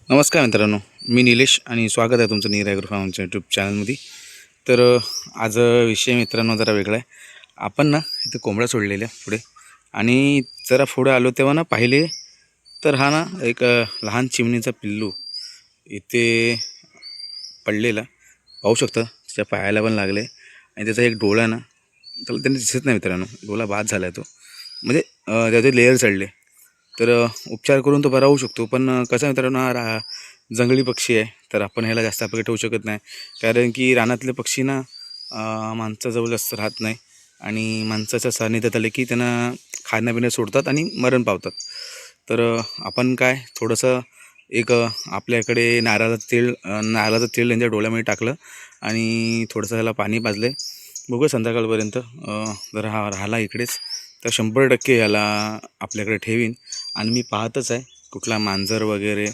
नमस्कार मित्रांनो, मी निलेश आणि स्वागत आहे तुमचं नीर ॲग्रो फार्मच्या यूट्यूब चॅनलमध्ये। तर आज विषय मित्रांनो जरा वेगळा आहे। आपण ना इथे कोंबड्या सोडलेल्या पुढे आणि जरा पुढे आलो तेव्हा ना पाहिले तर हा ना एक लहान चिमणीचा पिल्लू इथे पडलेला पाहू शकता। त्याच्या पायाला पण लागले आणि त्याचा एक डोळा ना त्याला त्यांनी दिसत नाही मित्रांनो, डोळा बाद झाला आहे तो, म्हणजे त्याचे लेयर चढले। तर उपचार करून तो बरा होऊ शकतो, पण कसं मित्रांनो हा जंगली पक्षी आहे, तर आपण ह्याला जास्त आपल्याकडे ठेवू शकत नाही, कारण की रानातले पक्षी ना माणसाजवळ जास्त राहत नाही आणि माणसाच्या सानिध्यात आले की त्यांना खाण्यापिण्या सोडतात आणि मरण पावतात। तर आपण काय थोडंसं एक आपल्याकडे नारळाचं तेल त्यांच्या डोळ्यामध्ये टाकलं आणि थोडंसं त्याला पाणी पाजलं। बघूया संध्याकाळपर्यंत जर हा राहिला इकडेच तर 100% याला आपल्याकडे ठेवीन। आणि मी पाहतच आहे कुठला मांजर वगैरे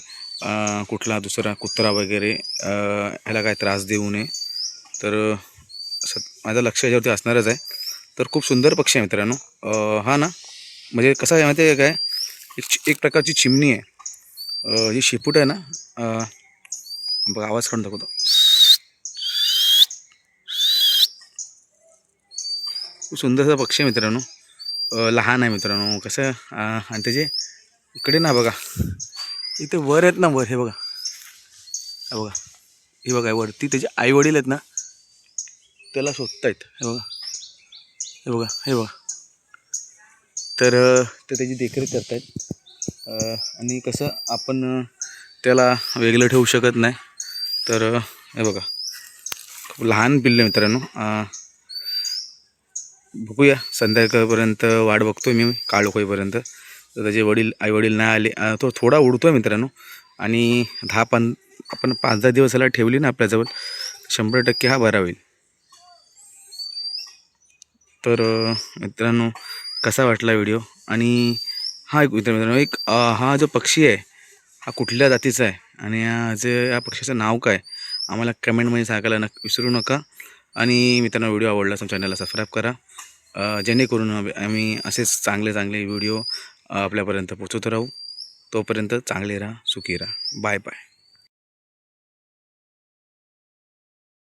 कुठला दुसरा कुत्रा वगैरे ह्याला काय त्रास देऊ नये, तर माझं लक्ष याच्यावरती असणारच आहे। तर खूप सुंदर पक्षी आहे मित्रांनो। हा ना म्हणजे कसं आहे माहिती आहे काय, एक प्रकारची चिमणी आहे, ही शेपूट आहे ना, बघा आवाज काढून दाखवतो। खूप सुंदरसा पक्षी आहे मित्रांनो, लहान आहे मित्रांनो कसं आणि त्याचे इकडे ना बघा इथे वर आहेत ना, वर हे बघा, हे बघा वरती त्याचे आई वडील आहेत ना, त्याला शोधतायत। हे बघा हे बघा हे बघा, तर ते त्याची देखरेख करतायत आणि कसं आपण त्याला वेगळं ठेवू शकत नाही। तर हे बघा खूप लहान पिल्ले मित्रांनो, बघूया संध्याकाळपर्यंत वाट बघतोय मी काळ होईपर्यंत। तर त्याचे आई वडील नाही आले, तो थोडा उडतोय मित्रांनो आणि आपण 5-10 दिवस ह्याला ठेवली ना आपल्याजवळ 100% हा बरा होईल। तर मित्रांनो कसा वाटला व्हिडिओ, आणि हा एक मित्रांनो हा जो पक्षी आहे हा कुठल्या जातीचा आहे आणि या पक्षीचं नाव काय आम्हाला कमेंटमध्ये सांगायला विसरू नका। आणि मित्रांनो व्हिडिओ आवडला तर चॅनलला सबस्क्राईब करा, जेणेकरून आम्ही असेच चांगले व्हिडिओ आपल्यापर्यंत पोहोचवत राहू। तोपर्यंत चांगले राहा, सुखी राहा, बाय बाय।